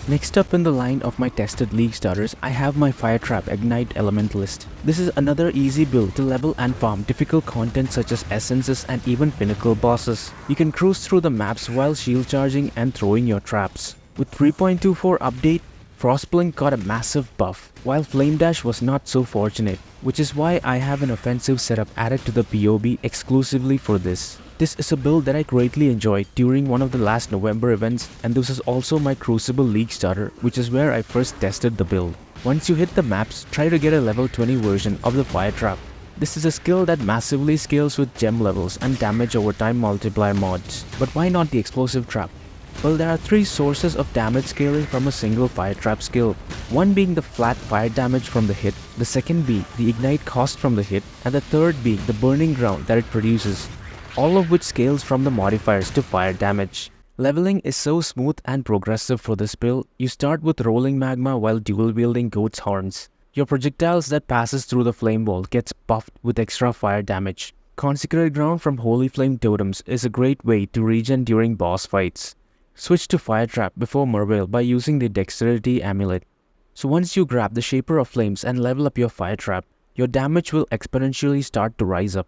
Next up in the line of my tested League starters, I have my Fire Trap Ignite Elementalist. This is another easy build to level and farm difficult content such as essences and even pinnacle bosses. You can cruise through the maps while shield charging and throwing your traps. With 3.24 update, Frostblink got a massive buff, while Flame Dash was not so fortunate, which is why I have an offensive setup added to the POB exclusively for this. This is a build that I greatly enjoyed during one of the last November events, and this is also my Crucible League starter, which is where I first tested the build. Once you hit the maps, try to get a level 20 version of the Fire Trap. This is a skill that massively scales with gem levels and damage over time multiplier mods. But why not the Explosive Trap? Well, there are three sources of damage scaling from a single Fire Trap skill. One being the flat fire damage from the hit, the second being the ignite cost from the hit, and the third being the burning ground that it produces, all of which scales from the modifiers to fire damage. Leveling is so smooth and progressive for this build. You start with Rolling Magma while dual wielding Goat's Horns. Your projectiles that passes through the flame wall gets buffed with extra fire damage. Consecrated Ground from Holy Flame Totems is a great way to regen during boss fights. Switch to Fire Trap before Merveil by using the Dexterity Amulet. So once you grab the Shaper of Flames and level up your Fire Trap, your damage will exponentially start to rise up.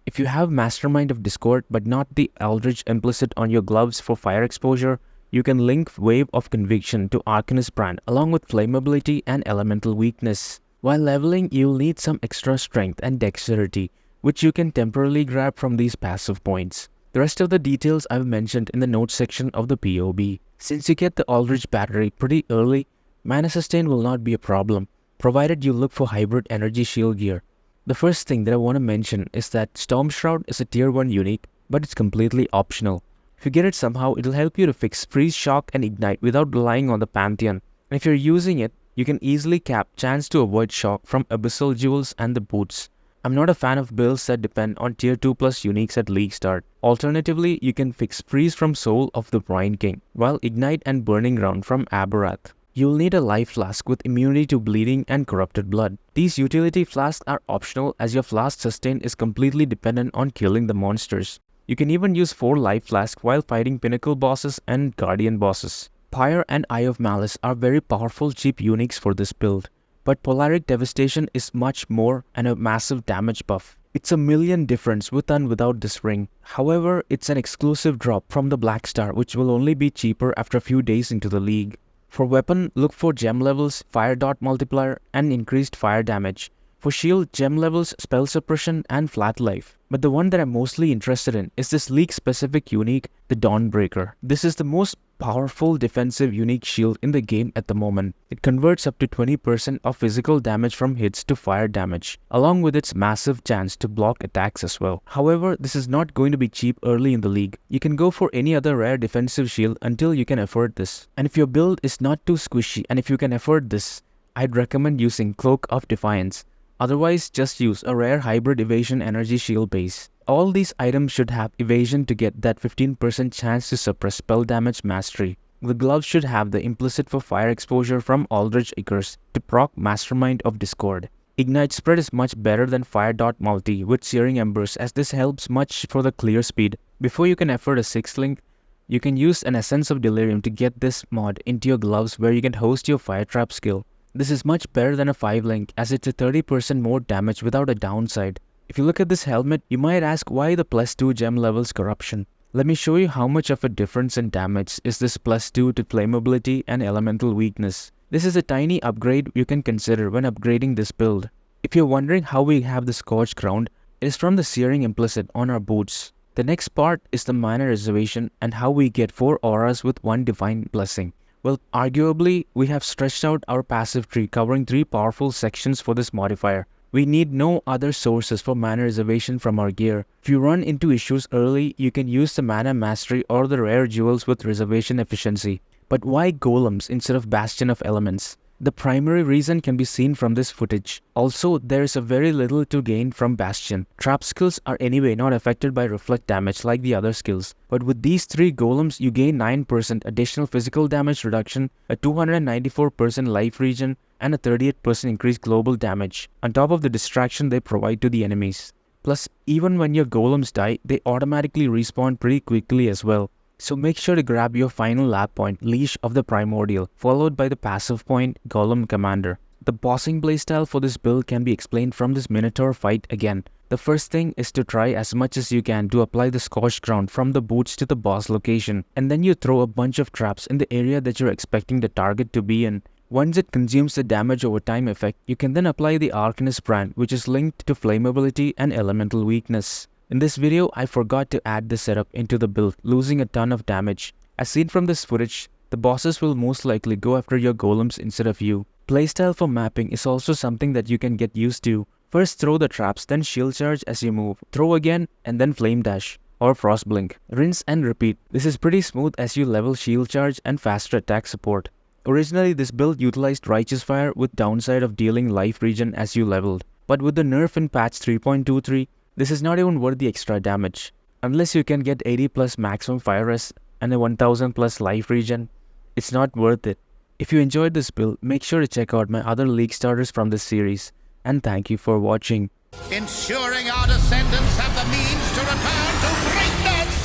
If you have Mastermind of Discord but not the Eldritch implicit on your gloves for fire exposure, you can link Wave of Conviction to Arcanist Brand along with Flammability and Elemental Weakness. While leveling, you'll need some extra strength and dexterity, which you can temporarily grab from these passive points. The rest of the details I've mentioned in the notes section of the POB. Since you get the Aldrich battery pretty early, mana sustain will not be a problem, provided you look for hybrid energy shield gear. The first thing that I want to mention is that Storm Shroud is a tier 1 unique, but it's completely optional. If you get it somehow, it'll help you to fix freeze, shock and ignite without relying on the Pantheon. And if you're using it, you can easily cap chance to avoid shock from Abyssal Jewels and the boots. I'm not a fan of builds that depend on tier 2 plus uniques at league start. Alternatively, you can fix freeze from Soul of the Brine King, while ignite and burning ground from Aberrath. You'll need a life flask with immunity to bleeding and corrupted blood. These utility flasks are optional as your flask sustain is completely dependent on killing the monsters. You can even use 4 life flasks while fighting pinnacle bosses and guardian bosses. Pyre and Eye of Malice are very powerful cheap uniques for this build, but Polaric Devastation is much more and a massive damage buff. It's a million difference with and without this ring. However, it's an exclusive drop from the Black Star which will only be cheaper after a few days into the league. For weapon, look for gem levels, fire dot multiplier, and increased fire damage. For shield, gem levels, spell suppression, and flat life. But the one that I'm mostly interested in is this league-specific unique, the Dawnbreaker. This is the most powerful defensive unique shield in the game at the moment. It converts up to 20% of physical damage from hits to fire damage, along with its massive chance to block attacks as well. However, this is not going to be cheap early in the league. You can go for any other rare defensive shield until you can afford this. And if your build is not too squishy and if you can afford this, I'd recommend using Cloak of Defiance. Otherwise, just use a rare hybrid evasion energy shield base. All these items should have evasion to get that 15% chance to suppress spell damage mastery. The gloves should have the implicit for fire exposure from Aldrich Icarus to proc Mastermind of Discord. Ignite spread is much better than Fire Dot Multi with Searing Embers as this helps much for the clear speed. Before you can afford a 6th link, you can use an Essence of Delirium to get this mod into your gloves where you can host your Fire Trap skill. This is much better than a 5 link as it's a 30% more damage without a downside. If you look at this helmet, you might ask why the +2 gem levels corruption. Let me show you how much of a difference in damage is this +2 to flammability and elemental weakness. This is a tiny upgrade you can consider when upgrading this build. If you're wondering how we have the Scorched Ground, it is from the Searing implicit on our boots. The next part is the mana reservation and how we get 4 auras with 1 divine blessing. Well, arguably, we have stretched out our passive tree covering 3 powerful sections for this modifier. We need no other sources for mana reservation from our gear. If you run into issues early, you can use the mana mastery or the rare jewels with reservation efficiency. But why golems instead of Bastion of Elements? The primary reason can be seen from this footage. Also, there is a very little to gain from Bastion. Trap skills are anyway not affected by reflect damage like the other skills. But with these 3 golems, you gain 9% additional physical damage reduction, a 294% life regen, and a 38% increased global damage, on top of the distraction they provide to the enemies. Plus, even when your golems die, they automatically respawn pretty quickly as well. So make sure to grab your final lab point, Leash of the Primordial, followed by the passive point, Golem Commander. The bossing playstyle for this build can be explained from this Minotaur fight again. The first thing is to try as much as you can to apply the Scorched Ground from the boots to the boss location, and then you throw a bunch of traps in the area that you're expecting the target to be in. Once it consumes the damage over time effect, you can then apply the Arcanist brand, which is linked to flammability and elemental weakness. In this video, I forgot to add this setup into the build, losing a ton of damage. As seen from this footage, the bosses will most likely go after your golems instead of you. Playstyle for mapping is also something that you can get used to. First throw the traps, then shield charge as you move, throw again, and then flame dash or frost blink. Rinse and repeat. This is pretty smooth as you level shield charge and faster attack support. Originally, this build utilized Righteous Fire with downside of dealing life regen as you leveled. But with the nerf in patch 3.23, this is not even worth the extra damage. Unless you can get 80 plus maximum fire rest and a 1000 plus life regen, it's not worth it. If you enjoyed this build, make sure to check out my other League starters from this series. And thank you for watching. Ensuring our descendants have the means to return to greatness!